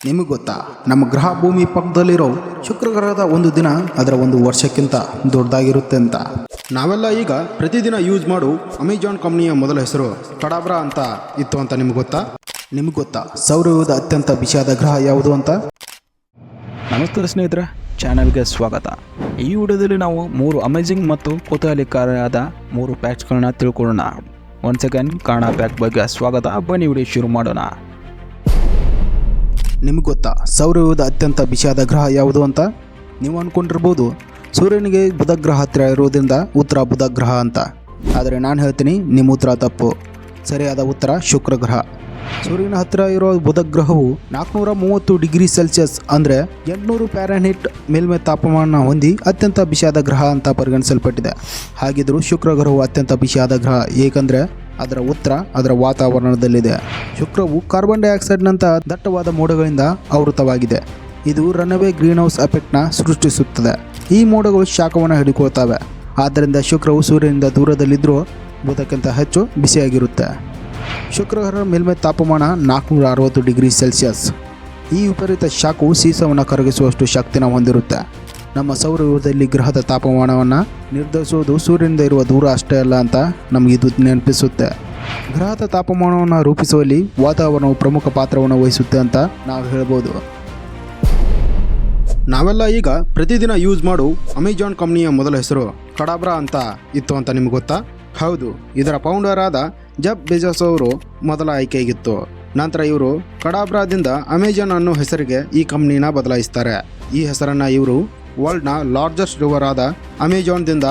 ನಿಮಗೆ ಗೊತ್ತಾ, ನಮ್ಮ ಗ್ರಹ ಭೂಮಿ ಪಕ್ಕದಲ್ಲಿರೋ ಶುಕ್ರ ಗ್ರಹದ ಒಂದು ದಿನ ಅದರ ಒಂದು ವರ್ಷಕ್ಕಿಂತ ದೊಡ್ಡದಾಗಿರುತ್ತೆ ಅಂತ. ನಾವೆಲ್ಲ ಈಗ ಪ್ರತಿದಿನ ಯೂಸ್ ಮಾಡು ಅಮೆಜಾನ್ ಕಂಪ್ನಿಯ ಮೊದಲ ಹೆಸರು ಕಡಾಬ್ರಾ ಅಂತ ಇತ್ತು ಅಂತ ನಿಮಗೆ ಗೊತ್ತಾ ಸೌರವ್ಯೂಹದ ಅತ್ಯಂತ ಬಿಸಿಯಾದ ಗ್ರಹ ಯಾವುದು ಅಂತ? ನಮಸ್ಕಾರ ಸ್ನೇಹಿತರೆ, ಚಾನಲ್ಗೆ ಸ್ವಾಗತ. ಈ ವಿಡಿಯೋದಲ್ಲಿ ನಾವು 3 ಅಮೇಜಿಂಗ್ ಮತ್ತು ಕುತೂಹಲಕಾರಿಯಾದ 3 ಫ್ಯಾಕ್ಟ್ಸ್ಗಳನ್ನ ತಿಳ್ಕೊಳ್ಳೋಣ. ಒನ್ ಸೆಕೆಂಡ್, ಕನ್ನಡ ಫ್ಯಾಕ್ಟ್ ಬಗ್ಗೆ ಸ್ವಾಗತ. ಬನ್ನಿ ವಿಡಿಯೋ ಶುರು ಮಾಡೋಣ. ನಿಮಗೆ ಗೊತ್ತಾ ಸೌರವ್ಯೂಹದ ಅತ್ಯಂತ ಬಿಸಿಯಾದ ಗ್ರಹ ಯಾವುದು ಅಂತ? ನೀವು ಅಂದ್ಕೊಂಡಿರ್ಬೋದು ಸೂರ್ಯನಿಗೆ ಬುಧ ಗ್ರಹ ಹತ್ತಿರ ಇರುವುದರಿಂದ ಉತ್ತರ ಬುಧ ಗ್ರಹ ಅಂತ. ಆದರೆ ನಾನು ಹೇಳ್ತೀನಿ, ನಿಮ್ಮ ಉತ್ತರ ತಪ್ಪು. ಸರಿಯಾದ ಉತ್ತರ ಶುಕ್ರ ಗ್ರಹ. ಸೂರ್ಯನ ಹತ್ತಿರ ಇರೋ ಬುಧ ಗ್ರಹವು 430 ಡಿಗ್ರಿ ಸೆಲ್ಸಿಯಸ್ ಅಂದರೆ 800 ಫ್ಯಾರನ್ಹೀಟ್ ಮೇಲ್ಮೈ ತಾಪಮಾನ ಹೊಂದಿ ಅತ್ಯಂತ ಬಿಸಿಯಾದ ಗ್ರಹ ಅಂತ ಪರಿಗಣಿಸಲ್ಪಟ್ಟಿದೆ. ಹಾಗಿದ್ದರೂ ಶುಕ್ರ ಗ್ರಹವು ಅತ್ಯಂತ ಬಿಸಿಯಾದ ಗ್ರಹ ಏಕೆಂದರೆ ಅದರ ಉತ್ತರ ಅದರ ವಾತಾವರಣದಲ್ಲಿದೆ. ಶುಕ್ರವು ಕಾರ್ಬನ್ ಡೈಆಕ್ಸೈಡ್ನಂಥ ದಟ್ಟವಾದ ಮೋಡಗಳಿಂದ ಆವೃತವಾಗಿದೆ. ಇದು ರನ್ಅವೇ ಗ್ರೀನ್ ಹೌಸ್ ಎಫೆಕ್ಟ್ನ ಸೃಷ್ಟಿಸುತ್ತದೆ. ಈ ಮೋಡಗಳು ಶಾಖವನ್ನು ಹಿಡಿಕೊಳ್ತವೆ. ಆದ್ದರಿಂದ ಶುಕ್ರವು ಸೂರ್ಯನಿಂದ ದೂರದಲ್ಲಿದ್ದರೂ ಬುಧಕ್ಕಿಂತ ಹೆಚ್ಚು ಬಿಸಿಯಾಗಿರುತ್ತೆ. ಶುಕ್ರ ಗ್ರಹದ ಮೇಲ್ಮೈ ತಾಪಮಾನ 460 ಡಿಗ್ರಿ ಸೆಲ್ಸಿಯಸ್. ಈ ವಿಪರೀತ ಶಾಖವು ಸೀಸವನ್ನು ಕರಗಿಸುವಷ್ಟು ಶಕ್ತಿನ ಹೊಂದಿರುತ್ತೆ. ನಮ್ಮ ಸೌರವ್ಯೂಹದಲ್ಲಿ ಗ್ರಹದ ತಾಪಮಾನವನ್ನು ನಿರ್ಧರಿಸುವುದು ಸೂರ್ಯನಿಂದ ಇರುವ ದೂರ ಅಷ್ಟೇ ಅಲ್ಲ ಅಂತ ನಮಗಿದು ನೆನಪಿಸುತ್ತೆ. ಗ್ರಹದ ತಾಪಮಾನವನ್ನು ರೂಪಿಸುವಲ್ಲಿ ವಾತಾವರಣವು ಪ್ರಮುಖ ಪಾತ್ರವನ್ನು ವಹಿಸುತ್ತೆ ಅಂತ ನಾವು ಹೇಳ್ಬೋದು. ನಾವೆಲ್ಲ ಈಗ ಪ್ರತಿದಿನ ಯೂಸ್ ಮಾಡು ಅಮೆಜಾನ್ ಕಂಪ್ನಿಯ ಮೊದಲ ಹೆಸರು ಕಡಾಬ್ರಾ ಅಂತ ಇತ್ತು ಅಂತ ನಿಮ್ಗೆ ಗೊತ್ತಾ? ಹೌದು, ಇದರ ಫೌಂಡರ್ ಆದ ಜೆಫ್ ಬೆಜೋಸ್ ಅವರು ಮೊದಲ ಆಯ್ಕೆಯಾಗಿತ್ತು. ನಂತರ ಇವರು ಕಡಾಬ್ರಾದಿಂದ ಅಮೆಜಾನ್ ಅನ್ನೋ ಹೆಸರಿಗೆ ಈ ಕಂಪ್ನಿನ ಬದಲಾಯಿಸ್ತಾರೆ. ಈ ಹೆಸರನ್ನು ಇವರು ವರ್ಲ್ಡ್ನ ಲಾರ್ಜೆಸ್ಟ್ ರಿವರ್ ಆದ ಅಮೆಜಾನ್ದಿಂದ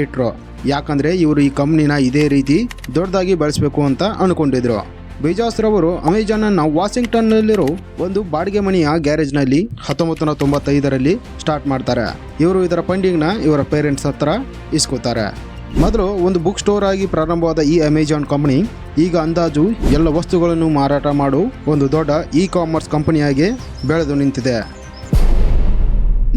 ಇಟ್ರು. ಯಾಕಂದರೆ ಇವರು ಈ ಕಂಪ್ನಿನ ಇದೇ ರೀತಿ ದೊಡ್ಡದಾಗಿ ಬೆಳೆಸಬೇಕು ಅಂತ ಅಂದ್ಕೊಂಡಿದ್ರು. ಬೆಜೋಸ್ ರವರು ಅಮೆಜಾನನ್ನು ವಾಷಿಂಗ್ಟನ್ನಲ್ಲಿರೋ ಒಂದು ಬಾಡಿಗೆ ಮನೆಯ ಗ್ಯಾರೇಜ್ನಲ್ಲಿ 1995ರಲ್ಲಿ ಸ್ಟಾರ್ಟ್ ಮಾಡ್ತಾರೆ. ಇವರು ಇದರ ಫಂಡಿಂಗ್ನ ಇವರ ಪೇರೆಂಟ್ಸ್ ಹತ್ರ ಇಸ್ಕೋತಾರೆ. ಮೊದಲು ಒಂದು ಬುಕ್ ಸ್ಟೋರ್ ಆಗಿ ಪ್ರಾರಂಭವಾದ ಈ ಅಮೆಜಾನ್ ಕಂಪನಿ ಈಗ ಅಂದಾಜು ಎಲ್ಲ ವಸ್ತುಗಳನ್ನು ಮಾರಾಟ ಮಾಡೋ ಒಂದು ದೊಡ್ಡ ಇ ಕಾಮರ್ಸ್ ಕಂಪನಿಯಾಗಿ ಬೆಳೆದು ನಿಂತಿದೆ.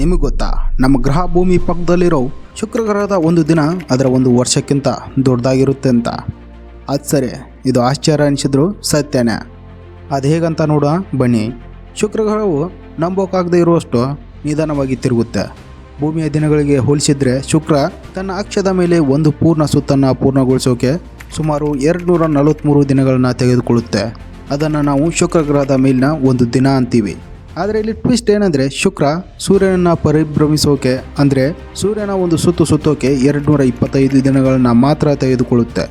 ನಿಮಗೆ ಗೊತ್ತಾ, ನಮ್ಮ ಗ್ರಹ ಭೂಮಿ ಪಕ್ಕದಲ್ಲಿರೋ ಶುಕ್ರ ಗ್ರಹದ ಒಂದು ದಿನ ಅದರ ಒಂದು ವರ್ಷಕ್ಕಿಂತ ದೊಡ್ಡದಾಗಿರುತ್ತೆ ಅಂತ. ಅದು ಸರಿ, ಇದು ಆಶ್ಚರ್ಯ ಅನಿಸಿದ್ರು ಸತ್ಯನೇ. ಅದು ಹೇಗಂತ ನೋಡುವ ಬನ್ನಿ. ಶುಕ್ರ ಗ್ರಹವು ನಂಬೋಕ್ಕಾಗದೇ ಇರುವಷ್ಟು ನಿಧಾನವಾಗಿ ತಿರುಗುತ್ತೆ. ಭೂಮಿಯ ದಿನಗಳಿಗೆ ಹೋಲಿಸಿದರೆ ಶುಕ್ರ ತನ್ನ ಅಕ್ಷದ ಮೇಲೆ ಒಂದು ಪೂರ್ಣ ಸುತ್ತನ್ನು ಪೂರ್ಣಗೊಳಿಸೋಕೆ ಸುಮಾರು 243 ದಿನಗಳನ್ನು ತೆಗೆದುಕೊಳ್ಳುತ್ತೆ. ಅದನ್ನು ನಾವು ಶುಕ್ರ ಗ್ರಹದ ಮೇಲಿನ ಒಂದು ದಿನ ಅಂತೀವಿ. ಆದರೆ ಇಲ್ಲಿ ಟ್ವಿಸ್ಟ್ ಏನಂದರೆ, ಶುಕ್ರ ಸೂರ್ಯನನ್ನು ಪರಿಭ್ರಮಿಸೋಕೆ ಅಂದರೆ ಸೂರ್ಯನ ಒಂದು ಸುತ್ತೋಕೆ 225 ದಿನಗಳನ್ನು ಮಾತ್ರ ತೆಗೆದುಕೊಳ್ಳುತ್ತೆ.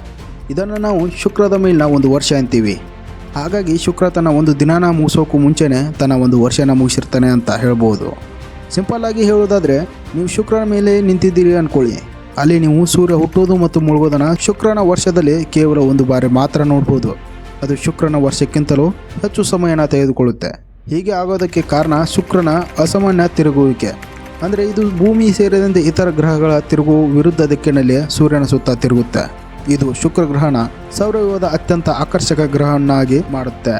ಇದನ್ನು ನಾವು ಶುಕ್ರದ ಮೇಲಿನ ಒಂದು ವರ್ಷ ಅಂತೀವಿ. ಹಾಗಾಗಿ ಶುಕ್ರ ತನ್ನ ಒಂದು ದಿನಾನ ಮುಗಿಸೋಕ್ಕೂ ಮುಂಚೆನೇ ತನ್ನ ಒಂದು ವರ್ಷನ ಮುಗಿಸಿರ್ತಾನೆ ಅಂತ ಹೇಳ್ಬೋದು. ಸಿಂಪಲ್ ಆಗಿ ಹೇಳೋದಾದರೆ, ನೀವು ಶುಕ್ರನ ಮೇಲೆ ನಿಂತಿದ್ದೀರಿ ಅಂದ್ಕೊಳ್ಳಿ. ಅಲ್ಲಿ ನೀವು ಸೂರ್ಯ ಹುಟ್ಟೋದು ಮತ್ತು ಮುಳುಗೋದನ್ನು ಶುಕ್ರನ ವರ್ಷದಲ್ಲಿ ಕೇವಲ ಒಂದು ಬಾರಿ ಮಾತ್ರ ನೋಡ್ಬೋದು. ಅದು ಶುಕ್ರನ ವರ್ಷಕ್ಕಿಂತಲೂ ಹೆಚ್ಚು ಸಮಯನ ತೆಗೆದುಕೊಳ್ಳುತ್ತೆ. ಹೀಗೆ ಆಗೋದಕ್ಕೆ ಕಾರಣ ಶುಕ್ರನ ಅಸಾಮಾನ್ಯ ತಿರುಗುವಿಕೆ. ಅಂದರೆ ಇದು ಭೂಮಿ ಸೇರಿದಂತೆ ಇತರ ಗ್ರಹಗಳ ತಿರುಗುವ ವಿರುದ್ಧ ದಿಕ್ಕಿನಲ್ಲಿ ಸೂರ್ಯನ ಸುತ್ತ ತಿರುಗುತ್ತೆ. ಇದು ಶುಕ್ರ ಗ್ರಹಣ ಸೌರವ್ಯೂಹದ ಅತ್ಯಂತ ಆಕರ್ಷಕ ಗ್ರಹವನ್ನಾಗಿ ಮಾಡುತ್ತೆ.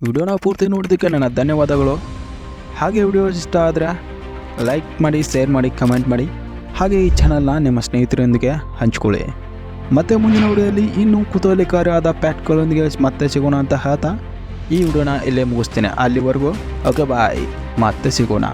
ವಿಡಿಯೋನ ಪೂರ್ತಿ ನೋಡೋದಕ್ಕೆ ನನ್ನ ಧನ್ಯವಾದಗಳು. ಹಾಗೆ ವಿಡಿಯೋ ಇಷ್ಟ ಆದರೆ ಲೈಕ್ ಮಾಡಿ, ಶೇರ್ ಮಾಡಿ, ಕಮೆಂಟ್ ಮಾಡಿ. ಹಾಗೆ ಈ ಚಾನಲ್ನ ನಿಮ್ಮ ಸ್ನೇಹಿತರೊಂದಿಗೆ ಹಂಚ್ಕೊಳ್ಳಿ. ಮತ್ತೆ ಮುಂದಿನ ವಿಡಿಯೋದಲ್ಲಿ ಇನ್ನೂ ಕುತೂಹಲಕಾರಿಯಾದ ಫ್ಯಾಕ್ಟ್ಗಳೊಂದಿಗೆ ಮತ್ತೆ ಸಿಗೋಣ ಅಂತ ಹೇಳ್ತಾ ಈ ವಿಡಿಯೋನ ಇಲ್ಲೇ ಮುಗಿಸ್ತೇನೆ. ಅಲ್ಲಿವರೆಗೂ ಓಕೆ ಬಾಯ್, ಮತ್ತೆ ಸಿಗೋಣ.